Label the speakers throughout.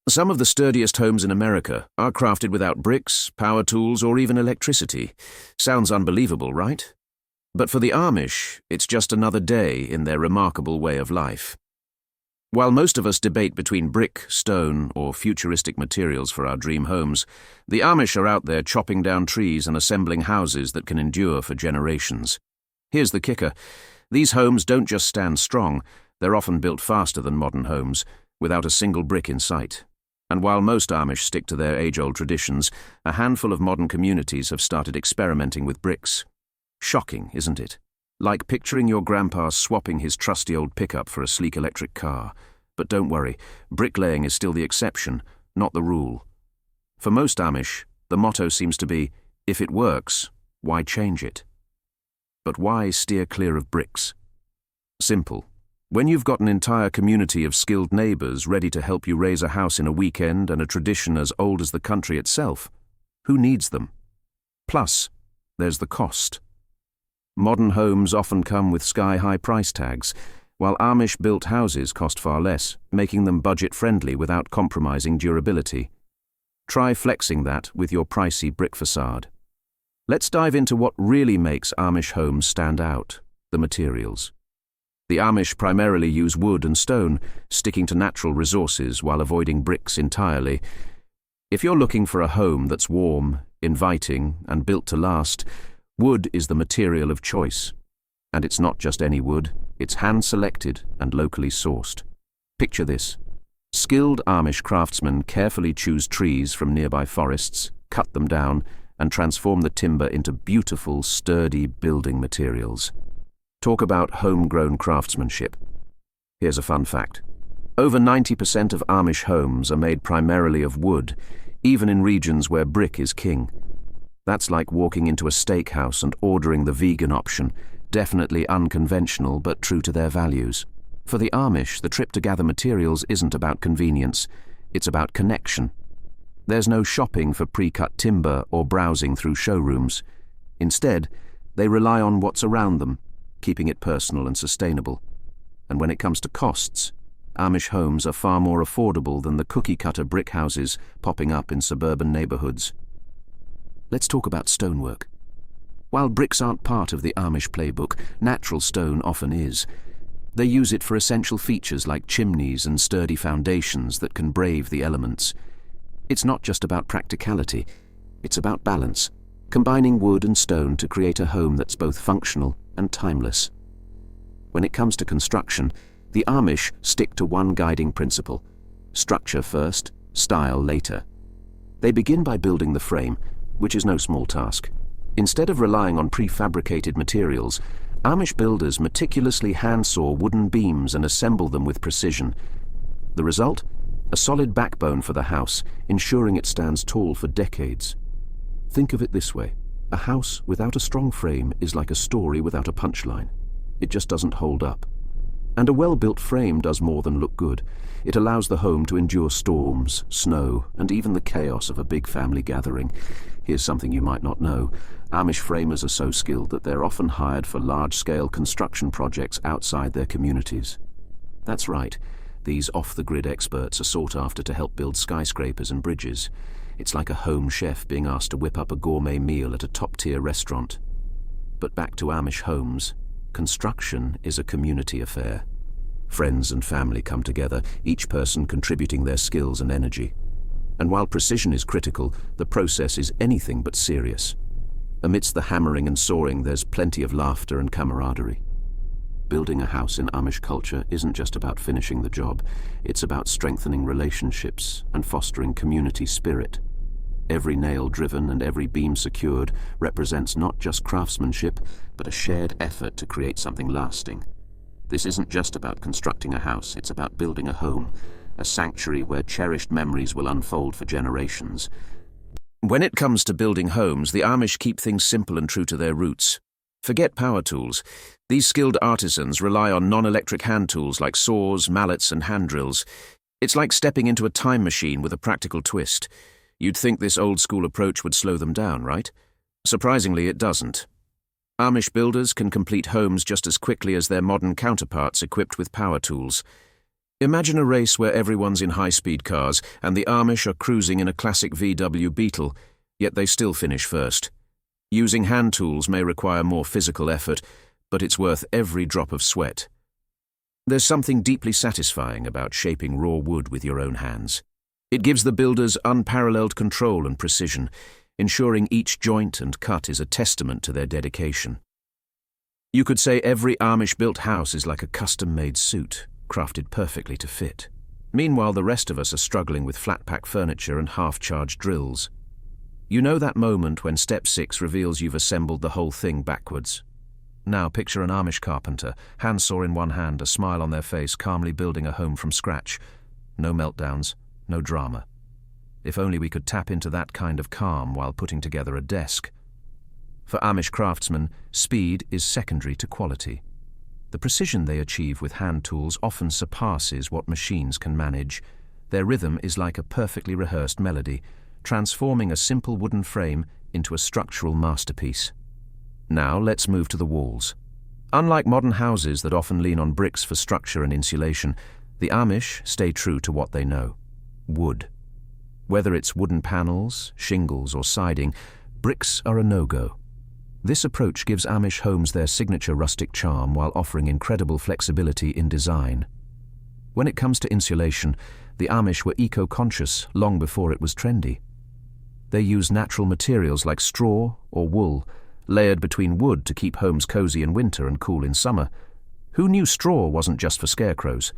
Speaker 1: Some of the sturdiest homes in America are crafted without bricks, power tools, or even electricity. Sounds unbelievable, right? But for the Amish, it's just another day in their remarkable way of life. While most of us debate between brick, stone, or futuristic materials for our dream homes, the Amish are out there chopping down trees and assembling houses that can endure for generations. Here's the kicker. These homes don't just stand strong, they're often built faster than modern homes, without a single brick in sight. And while most Amish stick to their age-old traditions, a handful of modern communities have started experimenting with bricks. Shocking, isn't it? Like picturing your grandpa swapping his trusty old pickup for a sleek electric car. But don't worry, bricklaying is still the exception, not the rule. For most Amish, the motto seems to be, if it works, why change it? But why steer clear of bricks? Simple. When you've got an entire community of skilled neighbors ready to help you raise a house in a weekend and a tradition as old as the country itself, who needs them? Plus, there's the cost. Modern homes often come with sky-high price tags, while Amish-built houses cost far less, making them budget-friendly without compromising durability. Try flexing that with your pricey brick facade. Let's dive into what really makes Amish homes stand out: the materials. The Amish primarily use wood and stone, sticking to natural resources while avoiding bricks entirely. If you're looking for a home that's warm, inviting, and built to last, wood is the material of choice. And it's not just any wood, it's hand-selected and locally sourced. Picture this. Skilled Amish craftsmen carefully choose trees from nearby forests, cut them down, and transform the timber into beautiful, sturdy building materials. Talk about homegrown craftsmanship. Here's a fun fact. Over 90% of Amish homes are made primarily of wood, even in regions where brick is king. That's like walking into a steakhouse and ordering the vegan option, definitely unconventional but true to their values. For the Amish, the trip to gather materials isn't about convenience, it's about connection. There's no shopping for pre-cut timber or browsing through showrooms. Instead, they rely on what's around them, keeping it personal and sustainable. And when it comes to costs, Amish homes are far more affordable than the cookie-cutter brick houses popping up in suburban neighborhoods. Let's talk about stonework. While bricks aren't part of the Amish playbook, natural stone often is. They use it for essential features like chimneys and sturdy foundations that can brave the elements. It's not just about practicality, it's about balance, combining wood and stone to create a home that's both functional and timeless. When it comes to construction, the Amish stick to one guiding principle: structure first, style later. They begin by building the frame, which is no small task. Instead of relying on prefabricated materials, Amish builders meticulously hand-saw wooden beams and assemble them with precision. The result? A solid backbone for the house, ensuring it stands tall for decades. Think of it this way. A house without a strong frame is like a story without a punchline. It just doesn't hold up. And a well-built frame does more than look good. It allows the home to endure storms, snow, and even the chaos of a big family gathering. Here's something you might not know. Amish framers are so skilled that they're often hired for large-scale construction projects outside their communities. That's right. These off-the-grid experts are sought after to help build skyscrapers and bridges. It's like a home chef being asked to whip up a gourmet meal at a top-tier restaurant. But back to Amish homes. Construction is a community affair. Friends and family come together, each person contributing their skills and energy. And while precision is critical, the process is anything but serious. Amidst the hammering and sawing, there's plenty of laughter and camaraderie. Building a house in Amish culture isn't just about finishing the job, it's about strengthening relationships and fostering community spirit. Every nail driven and every beam secured represents not just craftsmanship, but a shared effort to create something lasting. This isn't just about constructing a house, it's about building a home, a sanctuary where cherished memories will unfold for generations. When it comes to building homes, the Amish keep things simple and true to their roots. Forget power tools. These skilled artisans rely on non-electric hand tools like saws, mallets, and hand drills. It's like stepping into a time machine with a practical twist. You'd think this old-school approach would slow them down, right? Surprisingly, it doesn't. Amish builders can complete homes just as quickly as their modern counterparts equipped with power tools. Imagine a race where everyone's in high-speed cars and the Amish are cruising in a classic VW Beetle, yet they still finish first. Using hand tools may require more physical effort, but it's worth every drop of sweat. There's something deeply satisfying about shaping raw wood with your own hands. It gives the builders unparalleled control and precision, ensuring each joint and cut is a testament to their dedication. You could say every Amish-built house is like a custom-made suit, crafted perfectly to fit. Meanwhile, the rest of us are struggling with flat-pack furniture and half-charged drills. You know that moment when Step 6 reveals you've assembled the whole thing backwards? Now picture an Amish carpenter, handsaw in one hand, a smile on their face, calmly building a home from scratch. No meltdowns, no drama. If only we could tap into that kind of calm while putting together a desk. For Amish craftsmen, speed is secondary to quality. The precision they achieve with hand tools often surpasses what machines can manage. Their rhythm is like a perfectly rehearsed melody, transforming a simple wooden frame into a structural masterpiece. Now let's move to the walls. Unlike modern houses that often lean on bricks for structure and insulation, the Amish stay true to what they know: wood. Whether it's wooden panels, shingles, or siding, bricks are a no-go. This approach gives Amish homes their signature rustic charm while offering incredible flexibility in design. When it comes to insulation, the Amish were eco-conscious long before it was trendy. They use natural materials like straw or wool, layered between wood to keep homes cozy in winter and cool in summer. Who knew straw wasn't just for scarecrows?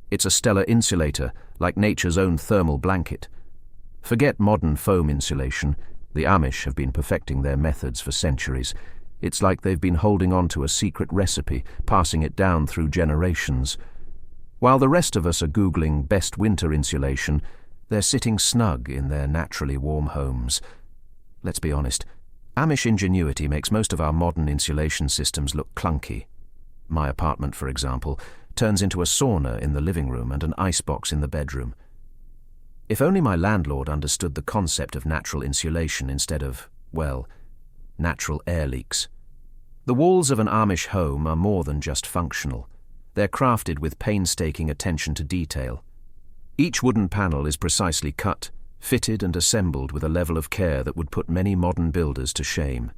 Speaker 1: It's a stellar insulator, like nature's own thermal blanket. Forget modern foam insulation. The Amish have been perfecting their methods for centuries. It's like they've been holding on to a secret recipe, passing it down through generations. While the rest of us are Googling best winter insulation, they're sitting snug in their naturally warm homes. Let's be honest, Amish ingenuity makes most of our modern insulation systems look clunky. My apartment, for example, turns into a sauna in the living room and an icebox in the bedroom. If only my landlord understood the concept of natural insulation instead of, well, natural air leaks. The walls of an Amish home are more than just functional. They're crafted with painstaking attention to detail. Each wooden panel is precisely cut, fitted and assembled with a level of care that would put many modern builders to shame.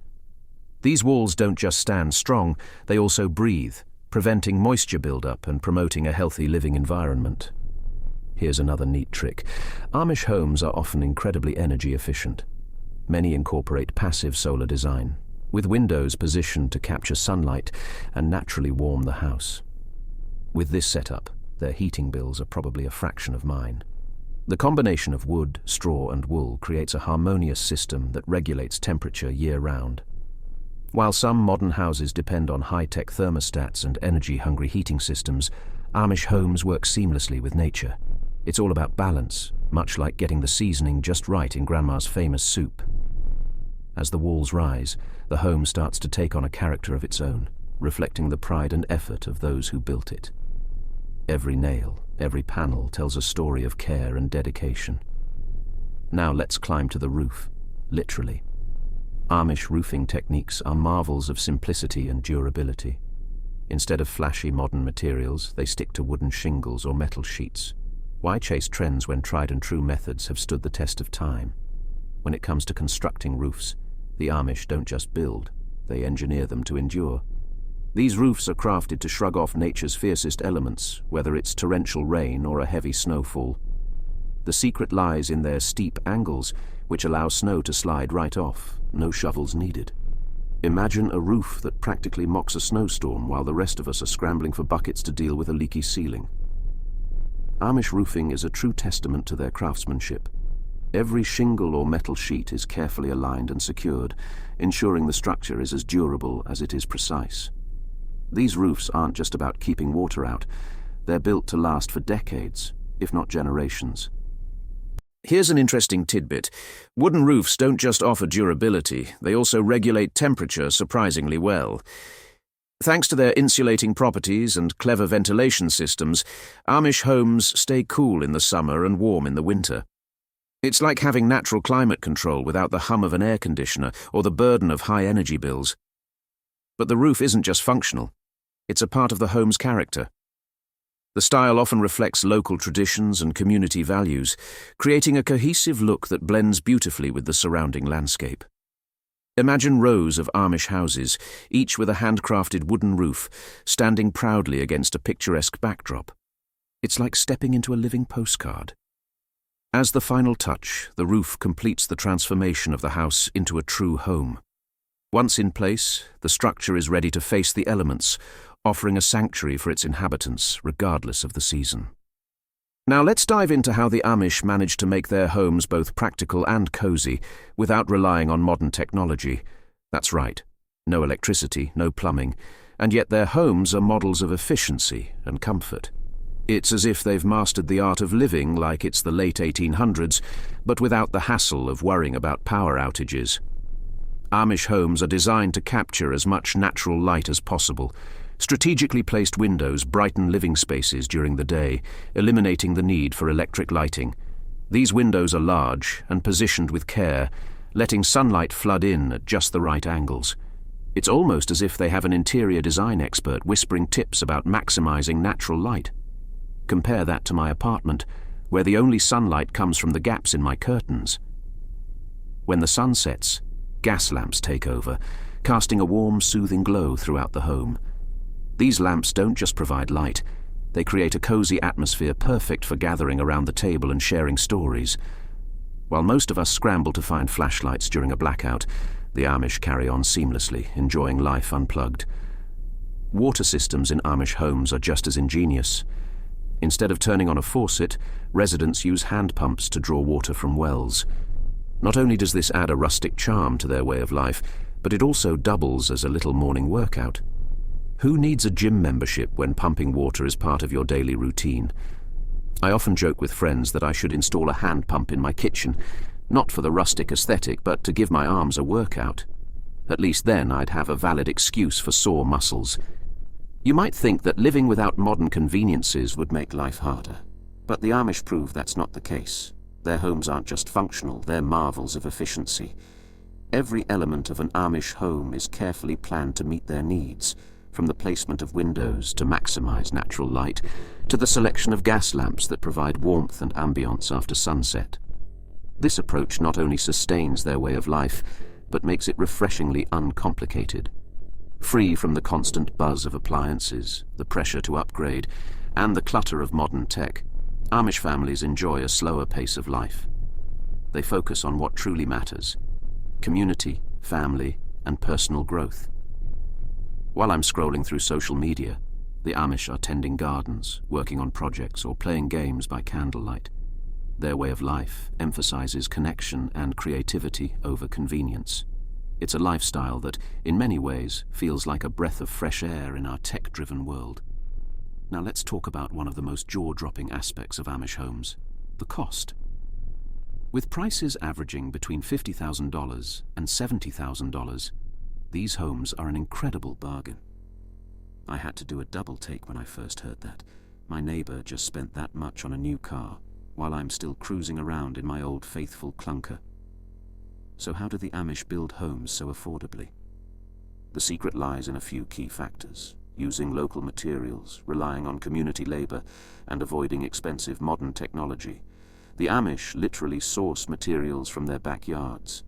Speaker 1: These walls don't just stand strong, they also breathe, preventing moisture buildup and promoting a healthy living environment. Here's another neat trick. Amish homes are often incredibly energy efficient. Many incorporate passive solar design, with windows positioned to capture sunlight and naturally warm the house. With this setup, their heating bills are probably a fraction of mine. The combination of wood, straw, and wool creates a harmonious system that regulates temperature year-round. While some modern houses depend on high-tech thermostats and energy-hungry heating systems, Amish homes work seamlessly with nature. It's all about balance, much like getting the seasoning just right in Grandma's famous soup. As the walls rise, the home starts to take on a character of its own, reflecting the pride and effort of those who built it. Every nail, every panel tells a story of care and dedication. Now let's climb to the roof, literally. Amish roofing techniques are marvels of simplicity and durability. Instead of flashy modern materials, they stick to wooden shingles or metal sheets. Why chase trends when tried and true methods have stood the test of time? When it comes to constructing roofs, the Amish don't just build, they engineer them to endure. These roofs are crafted to shrug off nature's fiercest elements, whether it's torrential rain or a heavy snowfall. The secret lies in their steep angles, which allow snow to slide right off, no shovels needed. Imagine a roof that practically mocks a snowstorm while the rest of us are scrambling for buckets to deal with a leaky ceiling. Amish roofing is a true testament to their craftsmanship. Every shingle or metal sheet is carefully aligned and secured, ensuring the structure is as durable as it is precise. These roofs aren't just about keeping water out. They're built to last for decades, if not generations. Here's an interesting tidbit. Wooden roofs don't just offer durability, they also regulate temperature surprisingly well. Thanks to their insulating properties and clever ventilation systems, Amish homes stay cool in the summer and warm in the winter. It's like having natural climate control without the hum of an air conditioner or the burden of high energy bills. But the roof isn't just functional. It's a part of the home's character. The style often reflects local traditions and community values, creating a cohesive look that blends beautifully with the surrounding landscape. Imagine rows of Amish houses, each with a handcrafted wooden roof, standing proudly against a picturesque backdrop. It's like stepping into a living postcard. As the final touch, the roof completes the transformation of the house into a true home. Once in place, the structure is ready to face the elements, offering a sanctuary for its inhabitants, regardless of the season. Now let's dive into how the Amish manage to make their homes both practical and cozy, without relying on modern technology. That's right, no electricity, no plumbing, and yet their homes are models of efficiency and comfort. It's as if they've mastered the art of living like it's the late 1800s, but without the hassle of worrying about power outages. Amish homes are designed to capture as much natural light as possible. Strategically placed windows brighten living spaces during the day, eliminating the need for electric lighting. These windows are large and positioned with care, letting sunlight flood in at just the right angles. It's almost as if they have an interior design expert whispering tips about maximizing natural light. Compare that to my apartment, where the only sunlight comes from the gaps in my curtains. When the sun sets, gas lamps take over, casting a warm, soothing glow throughout the home. These lamps don't just provide light, they create a cozy atmosphere perfect for gathering around the table and sharing stories. While most of us scramble to find flashlights during a blackout, the Amish carry on seamlessly, enjoying life unplugged. Water systems in Amish homes are just as ingenious. Instead of turning on a faucet, residents use hand pumps to draw water from wells. Not only does this add a rustic charm to their way of life, but it also doubles as a little morning workout. Who needs a gym membership when pumping water is part of your daily routine? I often joke with friends that I should install a hand pump in my kitchen, not for the rustic aesthetic, but to give my arms a workout. At least then I'd have a valid excuse for sore muscles. You might think that living without modern conveniences would make life harder, but the Amish prove that's not the case. Their homes aren't just functional, they're marvels of efficiency. Every element of an Amish home is carefully planned to meet their needs, from the placement of windows to maximize natural light, to the selection of gas lamps that provide warmth and ambience after sunset. This approach not only sustains their way of life, but makes it refreshingly uncomplicated. Free from the constant buzz of appliances, the pressure to upgrade, and the clutter of modern tech, Amish families enjoy a slower pace of life. They focus on what truly matters: community, family, and personal growth. While I'm scrolling through social media, the Amish are tending gardens, working on projects, or playing games by candlelight. Their way of life emphasizes connection and creativity over convenience. It's a lifestyle that, in many ways, feels like a breath of fresh air in our tech-driven world. Now let's talk about one of the most jaw-dropping aspects of Amish homes: the cost. With prices averaging between $50,000 and $70,000, these homes are an incredible bargain. I had to do a double take when I first heard that. My neighbor just spent that much on a new car, while I'm still cruising around in my old faithful clunker. So how do the Amish build homes so affordably? The secret lies in a few key factors: using local materials, relying on community labor, and avoiding expensive modern technology. The Amish literally source materials from their backyards.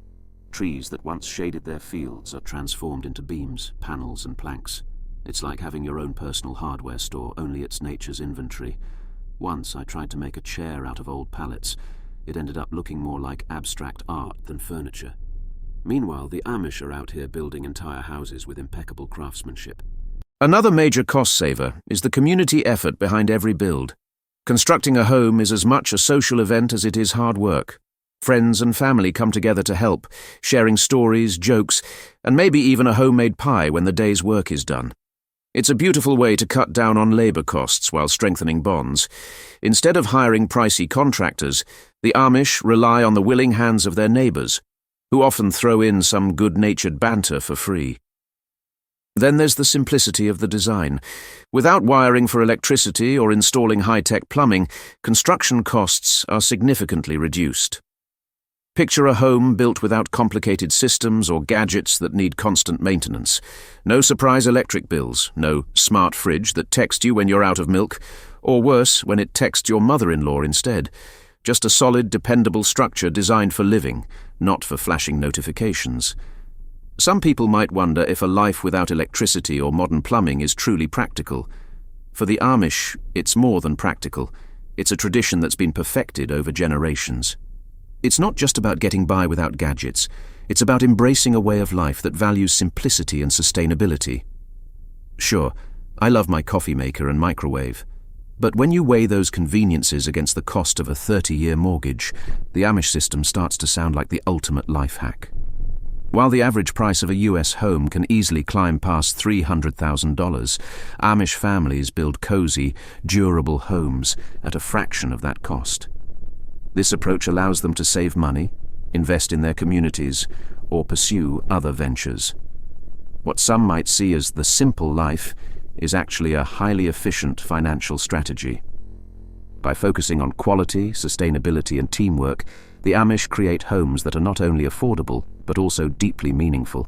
Speaker 1: Trees that once shaded their fields are transformed into beams, panels, and planks. It's like having your own personal hardware store, only it's nature's inventory. Once I tried to make a chair out of old pallets. It ended up looking more like abstract art than furniture. Meanwhile, the Amish are out here building entire houses with impeccable craftsmanship. Another major cost saver is the community effort behind every build. Constructing a home is as much a social event as it is hard work. Friends and family come together to help, sharing stories, jokes, and maybe even a homemade pie when the day's work is done. It's a beautiful way to cut down on labor costs while strengthening bonds. Instead of hiring pricey contractors, the Amish rely on the willing hands of their neighbors, who often throw in some good-natured banter for free. Then there's the simplicity of the design. Without wiring for electricity or installing high-tech plumbing, construction costs are significantly reduced. Picture a home built without complicated systems or gadgets that need constant maintenance. No surprise electric bills, no smart fridge that texts you when you're out of milk, Or worse, when it texts your mother-in-law instead. Just a solid, dependable structure designed for living, not for flashing notifications. Some people might wonder if a life without electricity or modern plumbing is truly practical. For the Amish, it's more than practical. It's a tradition that's been perfected over generations. It's not just about getting by without gadgets. It's about embracing a way of life that values simplicity and sustainability. Sure, I love my coffee maker and microwave. But when you weigh those conveniences against the cost of a 30-year mortgage, the Amish system starts to sound like the ultimate life hack. While the average price of a US home can easily climb past $300,000, Amish families build cozy, durable homes at a fraction of that cost. This approach allows them to save money, invest in their communities, or pursue other ventures. What some might see as the simple life is actually a highly efficient financial strategy. By focusing on quality, sustainability, and teamwork, the Amish create homes that are not only affordable, but also deeply meaningful.